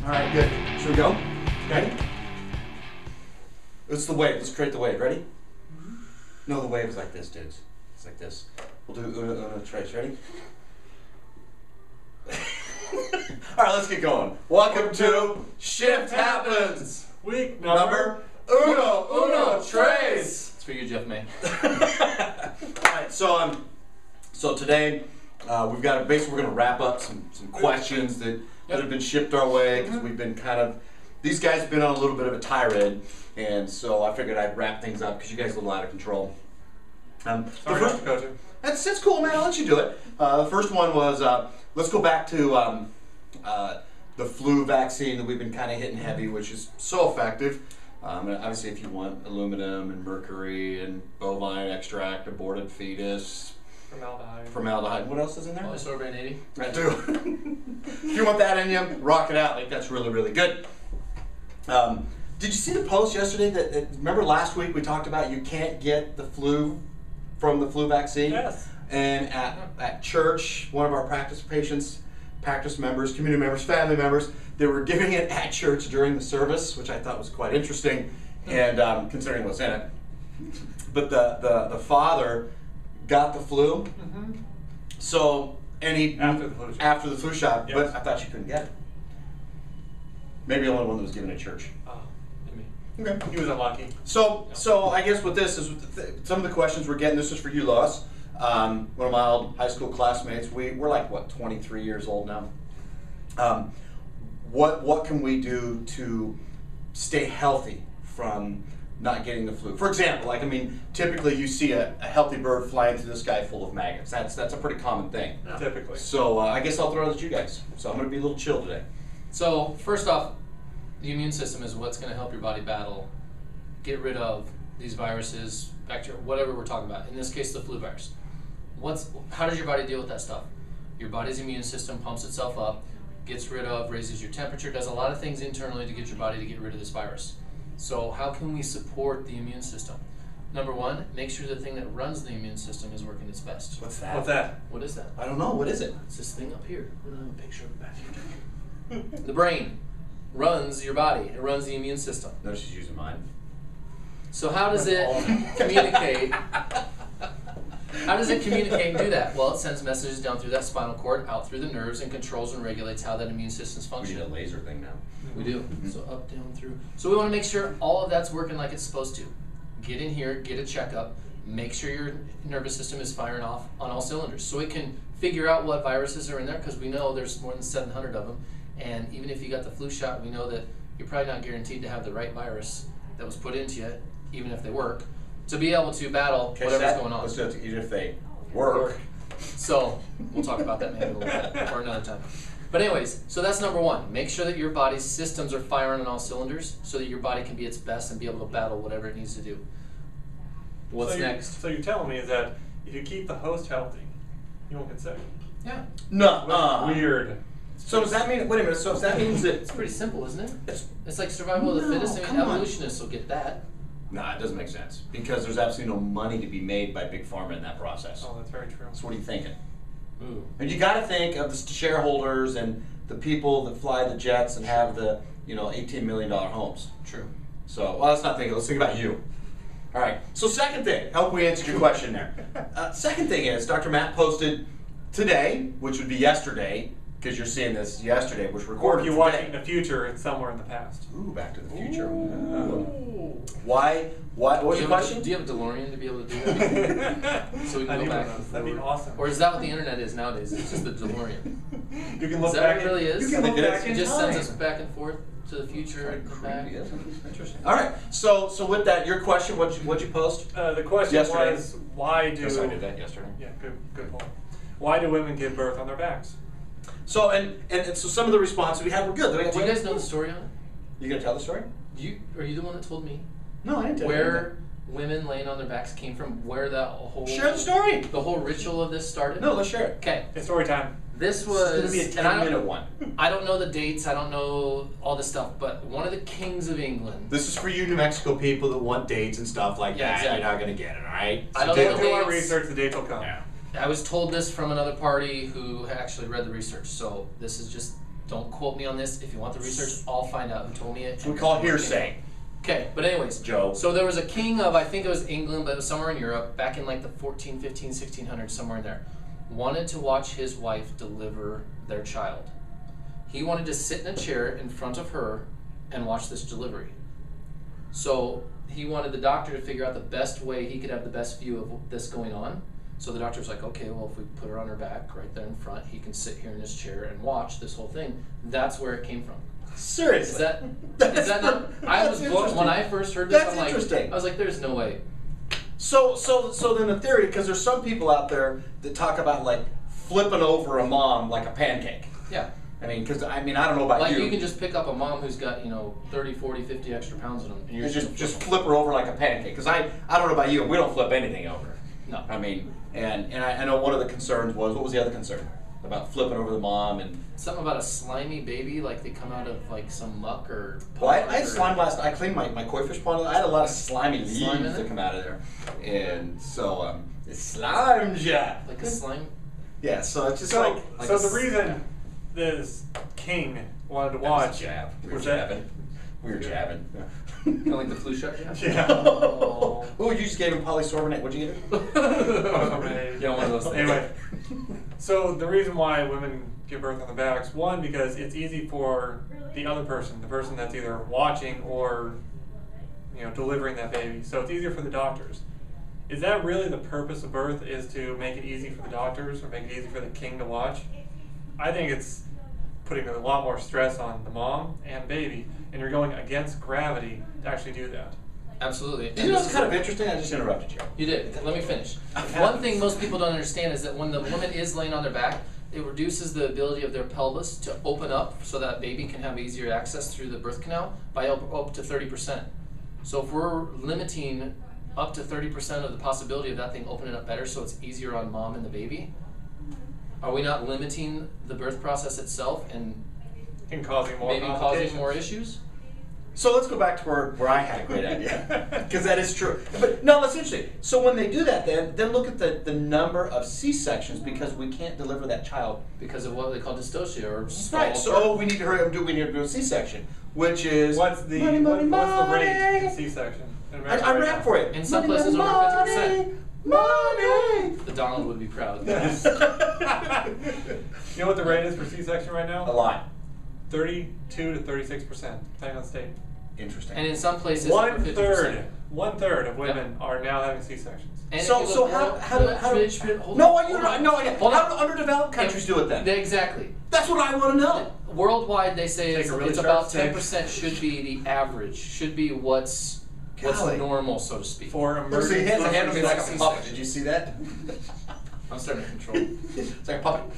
All right, good. Should we go? Ready? It's the wave. Let's create the wave. Ready? No, the wave is like this, dudes. It's like this. We'll do uno, tres. Ready? All right, let's get going. Welcome to Shift Happens. Week number uno, tres. It's for you, Jeff May. All right, so today we've got basically we're going to wrap up some questions that have been shipped our way because we've been kind of, these guys have been on a little bit of a tirade, and so I figured I'd wrap things up because you guys are a little out of control. Sorry, Koca. That's cool, man. I'll let you do it. The first one was let's go back to the flu vaccine that we've been kind of hitting heavy, which is so effective. And obviously, if you want aluminum and mercury and bovine extract, aborted fetus, formaldehyde. What else is in there? Polysorbate 80. I do. If you want that in you, rock it out. Like that's really, really good. Did you see the post yesterday that remember last week we talked about you can't get the flu from the flu vaccine? Yes. And at church, one of our practice members, community members, family members, they were giving it at church during the service, which I thought was quite interesting, and considering what's in it. But the father got the flu, so and he after the flu shot, yes. But I thought you couldn't get it. Maybe the only one that was given at church. Oh, me. Okay. He was unlucky. So I guess with this is some of the questions we're getting. This is for you, Lois. One of my old high school classmates. We're like what 23 years old now. What can we do to stay healthy from not getting the flu? For example, like I mean, typically you see a healthy bird flying through the sky full of maggots. That's a pretty common thing. Yeah. Typically. So I guess I'll throw it at you guys. So I'm going to be a little chill today. So first off, the immune system is what's going to help your body battle, get rid of these viruses, bacteria, whatever we're talking about. In this case, the flu virus. How does your body deal with that stuff? Your body's immune system pumps itself up, gets rid of, raises your temperature, does a lot of things internally to get your body to get rid of this virus. So how can we support the immune system? Number one, make sure the thing that runs the immune system is working its best. What's that? What's that? What is that? I don't know. What is it? It's this thing up here. We don't have a picture of it back here. The brain runs your body. It runs the immune system. No, she's using mine. So how does it communicate? How does it communicate and do that? Well, it sends messages down through that spinal cord, out through the nerves, and controls and regulates how that immune system's We functioning. need a laser thing now. We do. So up, down, through. So we want to make sure all of that's working like it's supposed to. Get in here, get a checkup, make sure your nervous system is firing off on all cylinders. So it can figure out what viruses are in there, because we know there's more than 700 of them. And even if you got the flu shot, we know that you're probably not guaranteed to have the right virus that was put into you, even if they work, to be able to battle whatever's going on. Let's do it even if they work. So we'll talk about that maybe a little bit or another time. But anyways, so that's number one. Make sure that your body's systems are firing on all cylinders so that your body can be its best and be able to battle whatever it needs to do. What's next? So you're telling me is that if you keep the host healthy, you won't get sick. Yeah. No. Weird. So does that mean? Wait a minute. So if that means that It's pretty simple, isn't it? It's like survival of the fittest. I mean, come on. evolutionists will get that. Nah, it doesn't make sense because there's absolutely no money to be made by big pharma in that process. Oh, that's very true. So what are you thinking? Ooh. And you got to think of the shareholders and the people that fly the jets and have the $18 million homes. True. So let's not think. Let's think about you. All right. So second thing, I hope we answered your question there. Second thing is Dr. Matt posted today, which would be yesterday, because you're seeing this yesterday, which Or recorded if you today. watch it in the future, it's somewhere in the past. Ooh, Back to the Future. Ooh. Why? What was Do your you have question? Do you have a DeLorean to be able to do that? So we can go back and That'd be forward. awesome. Or is that what the internet is nowadays? It's just the DeLorean. You can look Is that back. what it really is? You can look It back is. in It just time. sends us back and forth to the future and back. Creepy, isn't it? Interesting. All right. So with that, your question, what'd you post? The question Yesterday. was, why do? Yes, I did that yesterday. Yeah, good point. Why do women give birth on their backs? So and so some of the responses we had were good. Do you guys know the story on it? You gonna tell the story? Are you the one that told me No, I didn't. where women laying on their backs came from? Where that whole Share the story. the whole ritual of this started? No, let's share it. Okay. It's story time. This It's was gonna be a and I 10-minute don't, one. I don't know the dates. I don't know all this stuff. But one of the kings of England. This is for you New Mexico people that want dates and stuff like Yeah, that. exactly. You're not gonna get it, all right? I don't Do know the our dates. research. The dates will come. Yeah. I was told this from another party who actually read the research, so this is just Don't quote me on this. If you want the research, I'll find out who told me it. We call hearsay. Okay, but anyways, Joe. So there was a king of, I think it was England, but it was somewhere in Europe, back in like the 14, 15, 1600s, somewhere in there, wanted to watch his wife deliver their child. He wanted to sit in a chair in front of her and watch this delivery. So he wanted the doctor to figure out the best way he could have the best view of this going on. So the doctor was like, okay, well, if we put her on her back right there in front, he can sit here in his chair and watch this whole thing. That's where it came from. Seriously. Is that not? I was blown when I first heard this. That's interesting. I was like, "There's no way." So then the theory, because there's some people out there that talk about like flipping over a mom like a pancake. Yeah. I mean, because I don't know about like you. You can just pick up a mom who's got 30, 40, 50 extra pounds in them, and you're just flip her over like a pancake. Because I don't know about you, we don't flip anything over. No. I mean, and I know one of the concerns was, what was the other concern? About flipping over the mom and something about a slimy baby, like they come out of like some muck or. Well, I had slime last. I cleaned my koi fish pond. I had a lot of slimy leaves that come out of there, and so it slimed ya. Like a slime. Yeah, so it's just So like the reason this king wanted to watch jab. We were was that jabbing. We were jabbing. Kind of like the flu shot. yeah. Oh. Oh, you just gave him polysorbonate. What'd you give him? Yeah, one of those things. Anyway, so the reason why women give birth on the backs, one, because it's easy for the other person, the person that's either watching or delivering that baby. So it's easier for the doctors. Is that really the purpose of birth, is to make it easy for the doctors or make it easy for the king to watch? I think it's putting a lot more stress on the mom and baby, and you're going against gravity to actually do that. Absolutely. You know what's kind of interesting? I just interrupted you. You did. Let me finish. One thing most people don't understand is that when the woman is laying on their back, it reduces the ability of their pelvis to open up so that baby can have easier access through the birth canal by up to 30%. So if we're limiting up to 30% of the possibility of that thing opening up better so it's easier on mom and the baby, are we not limiting the birth process itself and Causing more maybe causing more issues? So let's go back to where I had a great idea, because that is true. But no, that's interesting. So when they do that, then look at the number of C-sections, because we can't deliver that child Because of what they call dystocia or small right. So we need to hurry up and we need to do a C-section, which is what's the money, what's the rate in C-section? in America I right ran now? for it. In some Money, places money, over 50%. Money. The Donald would be proud. You know what the rate is for C-section right A now? lot. 32 to 36%, depending on state. Interesting. And in some places, over 50%. One third of women are now having C-sections. And So- if you so look how do- hold no, on, you're hold not. on. No, Hold how on. do underdeveloped countries do it then? Exactly. That's what I want to know. Worldwide, they say Take it's a really about sharp 10% should be the average, should be what's Golly. normal, so to speak. For Look, so he has a hand on me like a C-section. puppet. Did you see that? I'm starting to control. It's like a puppet.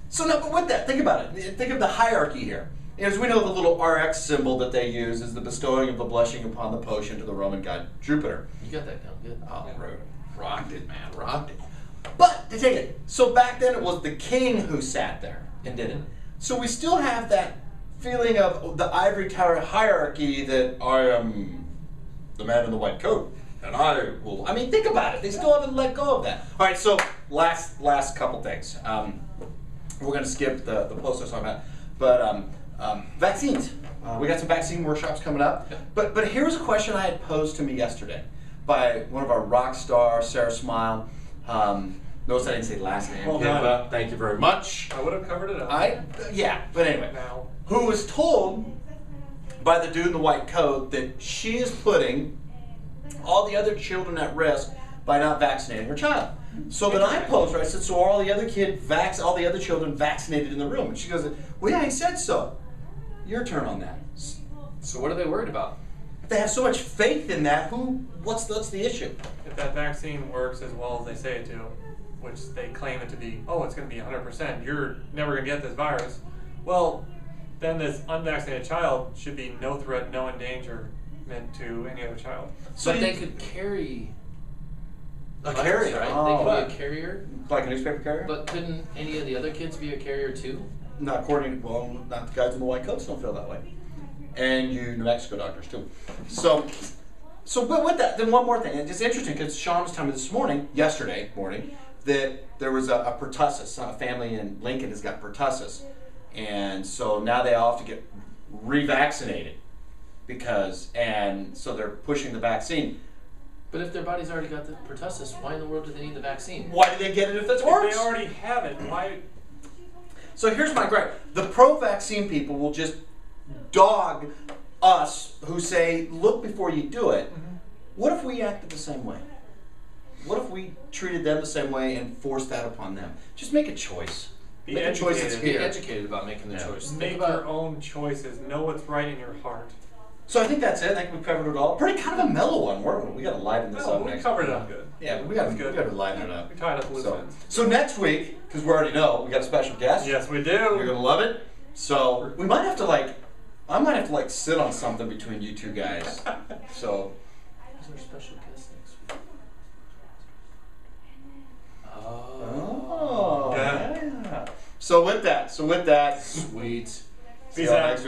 So no, but with that, think about it. Think of the hierarchy here. As we know, the little RX symbol that they use is the bestowing of the blushing upon the potion to the Roman god Jupiter. You got that down good. Oh, rocked it, man, rocked it. But to take it, so back then it was the king who sat there and did it. So we still have that feeling of the ivory tower hierarchy that I am the man in the white coat, and I will. I mean, think about it. They still haven't let go of that. All right, so last couple things. We're going to skip the post I was talking about, but vaccines. We got some vaccine workshops coming up. But here's a question I had posed to me yesterday by one of our rock stars, Sarah Smile. Notice I didn't say last name. Well done. But thank you very much. I would have covered it up. But anyway, Now. who was told by the dude in the white coat that she is putting all the other children at risk by not vaccinating her child. So then I posed her, I said, so are all the other all the other children vaccinated in the room? And she goes, well, yeah, he said so. Your turn on that. So what are they worried about? If they have so much faith in that, what's the issue? If that vaccine works as well as they say it to, which they claim it to be, oh, it's going to be 100%, you're never going to get this virus, well, then this unvaccinated child should be no threat, no endangerment to any other child. So But they could carry A virus, carrier, right? oh. They could What? be a carrier. Like a newspaper carrier? But couldn't any of the other kids be a carrier too? Not according, well, not the guys in the white coats don't feel that way. And you New Mexico doctors too. So but with that, then one more thing. It's interesting because Sean was telling me yesterday morning, that there was a pertussis. A family in Lincoln has got pertussis. and so now they all have to get revaccinated and so they're pushing the vaccine. But if their body's already got the pertussis, why in the world do they need the vaccine? Why do they get it if that's worse? If they already have it, why? So here's my gripe. The pro-vaccine people will just dog us who say, look before you do it. Mm-hmm. What if we acted the same way? What if we treated them the same way and forced that upon them? Just make a choice. Be Make a choice that's educated. Be here. educated about making the choice. Make Think about your own choices. Know what's right in your heart. So I think that's it. I think we covered it all. Pretty kind of a mellow one, weren't we? We got to liven this No, up we next covered week. it up good. Yeah, but we got It's good. to liven it up. We tied up loose ends. So next week, because we already know, we got a special guest. Yes, we You're do. gonna love it. So we might have to I might have to sit on something between you two guys. So who's our special guest next week? oh Yeah. yeah. So with that, Sweet. see Peace y'all out. next week.